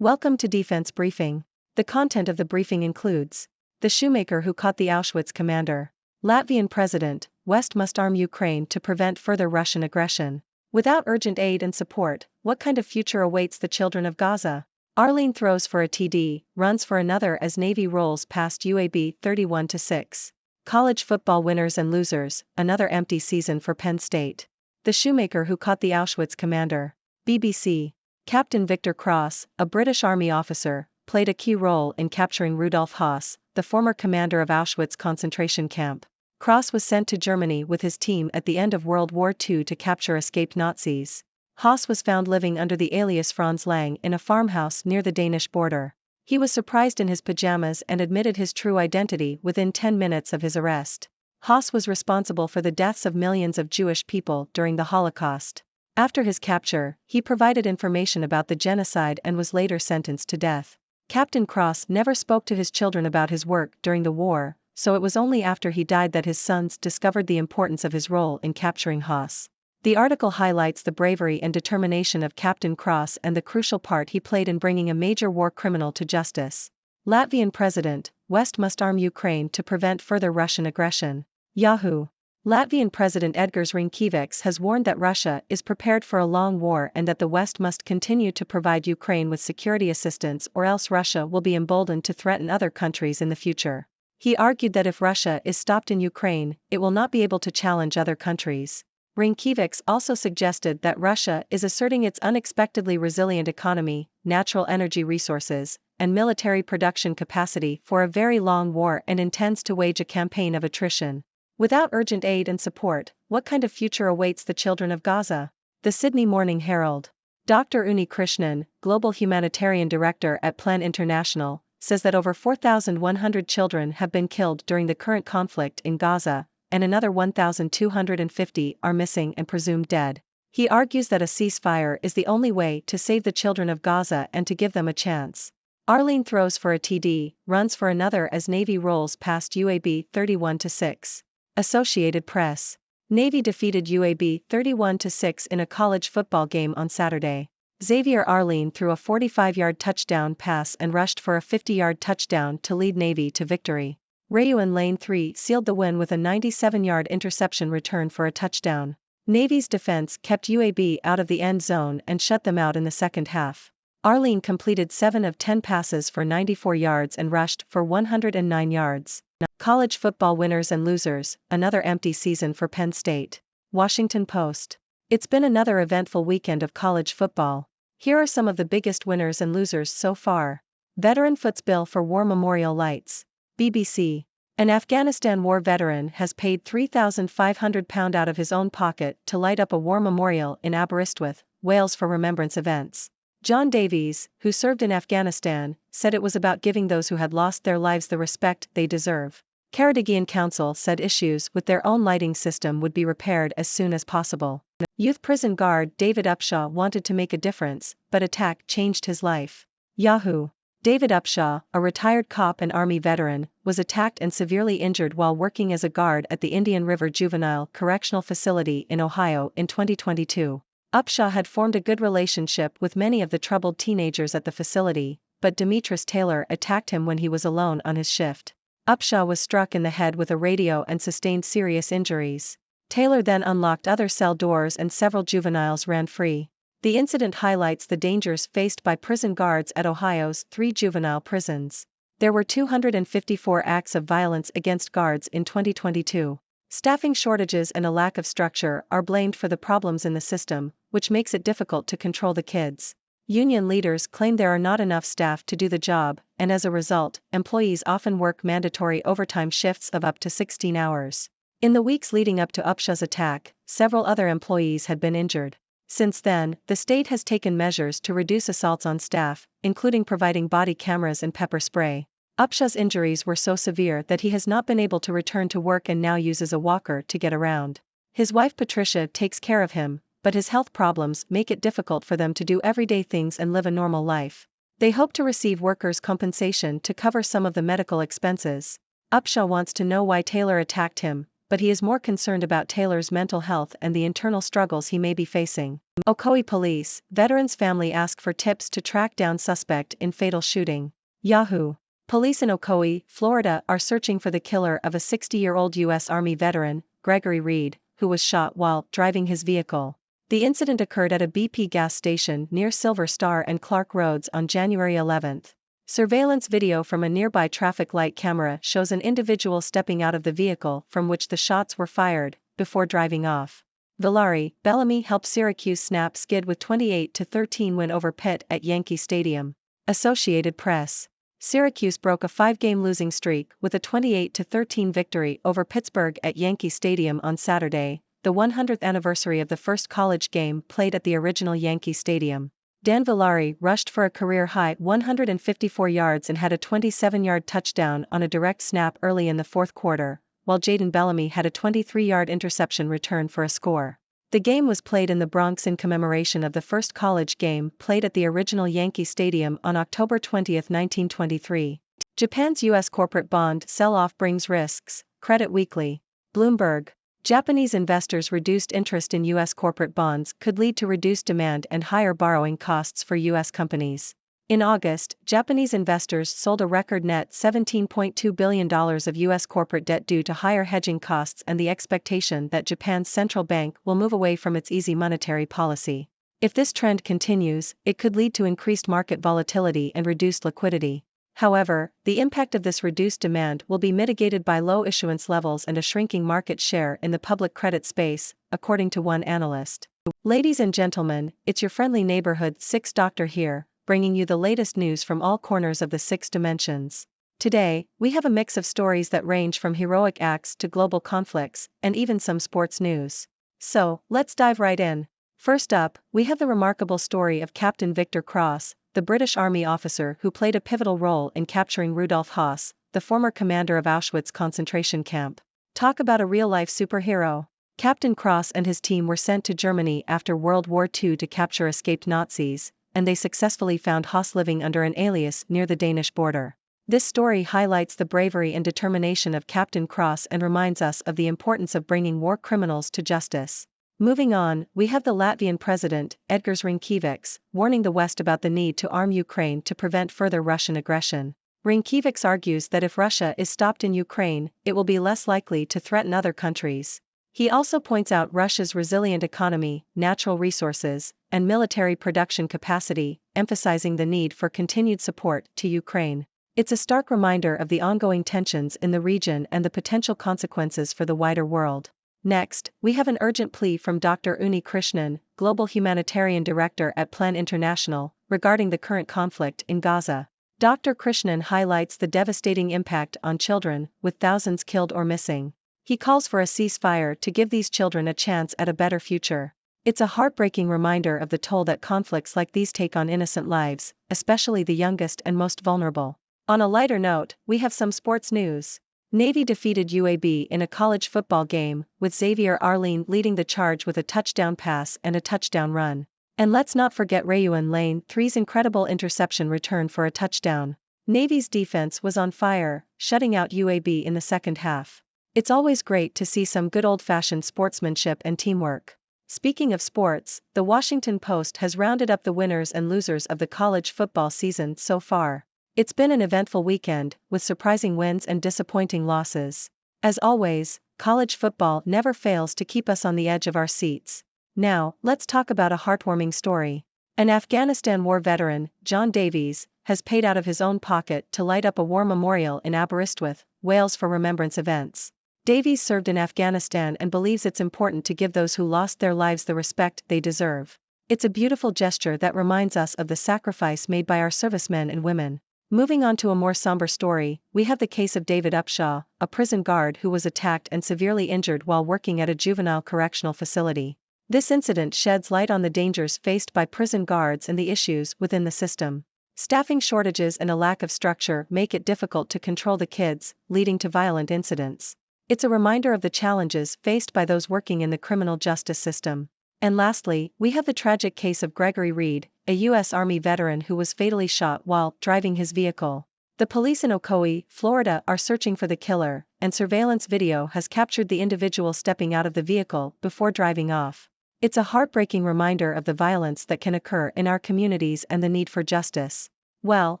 Welcome to Defense Briefing. The content of the briefing includes the shoemaker who caught the Auschwitz commander. Latvian President, West must arm Ukraine to prevent further Russian aggression. Without urgent aid and support, what kind of future awaits the children of Gaza? Arlene throws for a TD, runs for another as Navy rolls past UAB 31-6. College football winners and losers, another empty season for Penn State. The shoemaker who caught the Auschwitz commander. BBC. Captain Victor Cross, a British Army officer, played a key role in capturing Rudolf Höss, the former commander of Auschwitz concentration camp. Cross was sent to Germany with his team at the end of World War II to capture escaped Nazis. Höss was found living under the alias Franz Lang in a farmhouse near the Danish border. He was surprised in his pajamas and admitted his true identity within 10 minutes of his arrest. Höss was responsible for the deaths of millions of Jewish people during the Holocaust. After his capture, he provided information about the genocide and was later sentenced to death. Captain Cross never spoke to his children about his work during the war, so it was only after he died that his sons discovered the importance of his role in capturing Höss. The article highlights the bravery and determination of Captain Cross and the crucial part he played in bringing a major war criminal to justice. Latvian President, West must arm Ukraine to prevent further Russian aggression. Yahoo! Latvian President Edgars Rinkēvičs has warned that Russia is prepared for a long war and that the West must continue to provide Ukraine with security assistance or else Russia will be emboldened to threaten other countries in the future. He argued that if Russia is stopped in Ukraine, it will not be able to challenge other countries. Rinkēvičs also suggested that Russia is asserting its unexpectedly resilient economy, natural energy resources, and military production capacity for a very long war and intends to wage a campaign of attrition. Without urgent aid and support, what kind of future awaits the children of Gaza? The Sydney Morning Herald. Dr. Uni Krishnan, Global Humanitarian Director at Plan International, says that over 4,100 children have been killed during the current conflict in Gaza, and another 1,250 are missing and presumed dead. He argues that a ceasefire is the only way to save the children of Gaza and to give them a chance. Arlene throws for a TD, runs for another as Navy rolls past UAB 31-6. Associated Press. Navy defeated UAB 31-6 in a college football game on Saturday. Xavier Arlene threw a 45-yard touchdown pass and rushed for a 50-yard touchdown to lead Navy to victory. Rayuan Lane 3 sealed the win with a 97-yard interception return for a touchdown. Navy's defense kept UAB out of the end zone and shut them out in the second half. Arlene completed 7 of 10 passes for 94 yards and rushed for 109 yards. College football winners and losers, another empty season for Penn State. Washington Post. It's been another eventful weekend of college football. Here are some of the biggest winners and losers so far. Veteran foots bill for war memorial lights. BBC. An Afghanistan war veteran has paid £3,500 out of his own pocket to light up a war memorial in Aberystwyth, Wales for remembrance events. John Davies, who served in Afghanistan, said it was about giving those who had lost their lives the respect they deserve. Ceredigion Council said issues with their own lighting system would be repaired as soon as possible. Youth prison guard David Upshaw wanted to make a difference, but attack changed his life. Yahoo! David Upshaw, a retired cop and Army veteran, was attacked and severely injured while working as a guard at the Indian River Juvenile Correctional Facility in Ohio in 2022. Upshaw had formed a good relationship with many of the troubled teenagers at the facility, but Demetris Taylor attacked him when he was alone on his shift. Upshaw was struck in the head with a radio and sustained serious injuries. Taylor then unlocked other cell doors and several juveniles ran free. The incident highlights the dangers faced by prison guards at Ohio's 3 juvenile prisons. There were 254 acts of violence against guards in 2022. Staffing shortages and a lack of structure are blamed for the problems in the system, which makes it difficult to control the kids. Union leaders claim there are not enough staff to do the job, and as a result, employees often work mandatory overtime shifts of up to 16 hours. In the weeks leading up to Upshaw's attack, several other employees had been injured. Since then, the state has taken measures to reduce assaults on staff, including providing body cameras and pepper spray. Upshaw's injuries were so severe that he has not been able to return to work and now uses a walker to get around. His wife Patricia takes care of him, but his health problems make it difficult for them to do everyday things and live a normal life. They hope to receive workers' compensation to cover some of the medical expenses. Upshaw wants to know why Taylor attacked him, but he is more concerned about Taylor's mental health and the internal struggles he may be facing. Ocoee police, veteran's family ask for tips to track down suspect in fatal shooting. Yahoo! Police in Ocoee, Florida are searching for the killer of a 60-year-old U.S. Army veteran, Gregory Reed, who was shot while driving his vehicle. The incident occurred at a BP gas station near Silver Star and Clark Roads on January 11. Surveillance video from a nearby traffic light camera shows an individual stepping out of the vehicle from which the shots were fired, before driving off. Villari, Bellamy helped Syracuse snap skid with 28-13 win over Pitt at Yankee Stadium. Associated Press. Syracuse broke a 5-game losing streak with a 28-13 victory over Pittsburgh at Yankee Stadium on Saturday, the 100th anniversary of the first college game played at the original Yankee Stadium. Dan Villari rushed for a career-high 154 yards and had a 27-yard touchdown on a direct snap early in the fourth quarter, while Jaden Bellamy had a 23-yard interception return for a score. The game was played in the Bronx in commemoration of the first college game played at the original Yankee Stadium on October 20, 1923. Japan's U.S. corporate bond sell-off brings risks, Credit Weekly. Bloomberg. Japanese investors' reduced interest in U.S. corporate bonds could lead to reduced demand and higher borrowing costs for U.S. companies. In August, Japanese investors sold a record net $17.2 billion of U.S. corporate debt due to higher hedging costs and the expectation that Japan's central bank will move away from its easy monetary policy. If this trend continues, it could lead to increased market volatility and reduced liquidity. However, the impact of this reduced demand will be mitigated by low issuance levels and a shrinking market share in the public credit space, according to one analyst. Ladies and gentlemen, it's your friendly neighborhood Six Doctor here, bringing you the latest news from all corners of the six dimensions. Today, we have a mix of stories that range from heroic acts to global conflicts, and even some sports news. So, let's dive right in. First up, we have the remarkable story of Captain Victor Cross, the British Army officer who played a pivotal role in capturing Rudolf Höss, the former commander of Auschwitz concentration camp. Talk about a real-life superhero. Captain Cross and his team were sent to Germany after World War II to capture escaped Nazis, and they successfully found Höss living under an alias near the Danish border. This story highlights the bravery and determination of Captain Cross and reminds us of the importance of bringing war criminals to justice. Moving on, we have the Latvian President, Edgars Rinkēvičs, warning the West about the need to arm Ukraine to prevent further Russian aggression. Rinkēvičs argues that if Russia is stopped in Ukraine, it will be less likely to threaten other countries. He also points out Russia's resilient economy, natural resources, and military production capacity, emphasizing the need for continued support to Ukraine. It's a stark reminder of the ongoing tensions in the region and the potential consequences for the wider world. Next, we have an urgent plea from Dr. Uni Krishnan, Global Humanitarian Director at Plan International, regarding the current conflict in Gaza. Dr. Krishnan highlights the devastating impact on children, with thousands killed or missing. He calls for a ceasefire to give these children a chance at a better future. It's a heartbreaking reminder of the toll that conflicts like these take on innocent lives, especially the youngest and most vulnerable. On a lighter note, we have some sports news. Navy defeated UAB in a college football game, with Xavier Arline leading the charge with a touchdown pass and a touchdown run. And let's not forget Rayuan Lane 3's incredible interception return for a touchdown. Navy's defense was on fire, shutting out UAB in the second half. It's always great to see some good old-fashioned sportsmanship and teamwork. Speaking of sports, the Washington Post has rounded up the winners and losers of the college football season so far. It's been an eventful weekend, with surprising wins and disappointing losses. As always, college football never fails to keep us on the edge of our seats. Now, let's talk about a heartwarming story. An Afghanistan war veteran, John Davies, has paid out of his own pocket to light up a war memorial in Aberystwyth, Wales for remembrance events. Davies served in Afghanistan and believes it's important to give those who lost their lives the respect they deserve. It's a beautiful gesture that reminds us of the sacrifice made by our servicemen and women. Moving on to a more somber story, we have the case of David Upshaw, a prison guard who was attacked and severely injured while working at a juvenile correctional facility. This incident sheds light on the dangers faced by prison guards and the issues within the system. Staffing shortages and a lack of structure make it difficult to control the kids, leading to violent incidents. It's a reminder of the challenges faced by those working in the criminal justice system. And lastly, we have the tragic case of Gregory Reed, a U.S. Army veteran who was fatally shot while driving his vehicle. The police in Ocoee, Florida are searching for the killer, and surveillance video has captured the individual stepping out of the vehicle before driving off. It's a heartbreaking reminder of the violence that can occur in our communities and the need for justice. Well,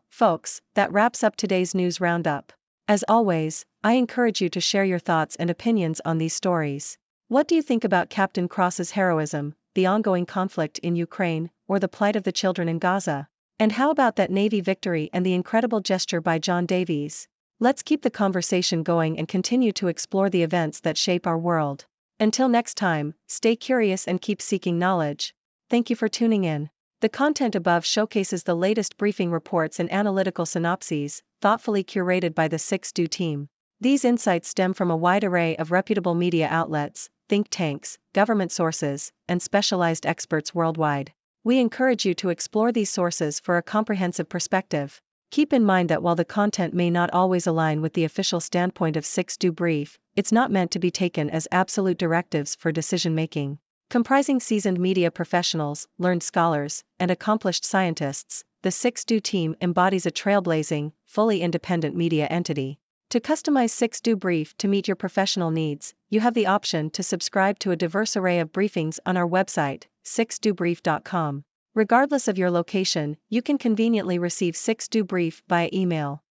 folks, that wraps up today's news roundup. As always, I encourage you to share your thoughts and opinions on these stories. What do you think about Captain Cross's heroism, the ongoing conflict in Ukraine, or the plight of the children in Gaza? And how about that Navy victory and the incredible gesture by John Davies? Let's keep the conversation going and continue to explore the events that shape our world. Until next time, stay curious and keep seeking knowledge. Thank you for tuning in. The content above showcases the latest briefing reports and analytical synopses, thoughtfully curated by the 6Do team. These insights stem from a wide array of reputable media outlets, think tanks, government sources, and specialized experts worldwide. We encourage you to explore these sources for a comprehensive perspective. Keep in mind that while the content may not always align with the official standpoint of 6Do Brief, it's not meant to be taken as absolute directives for decision-making. Comprising seasoned media professionals, learned scholars, and accomplished scientists, the 6Do team embodies a trailblazing, fully independent media entity. To customize 6Do Brief to meet your professional needs, you have the option to subscribe to a diverse array of briefings on our website, 6dobrief.com. Regardless of your location, you can conveniently receive 6Do Brief via email.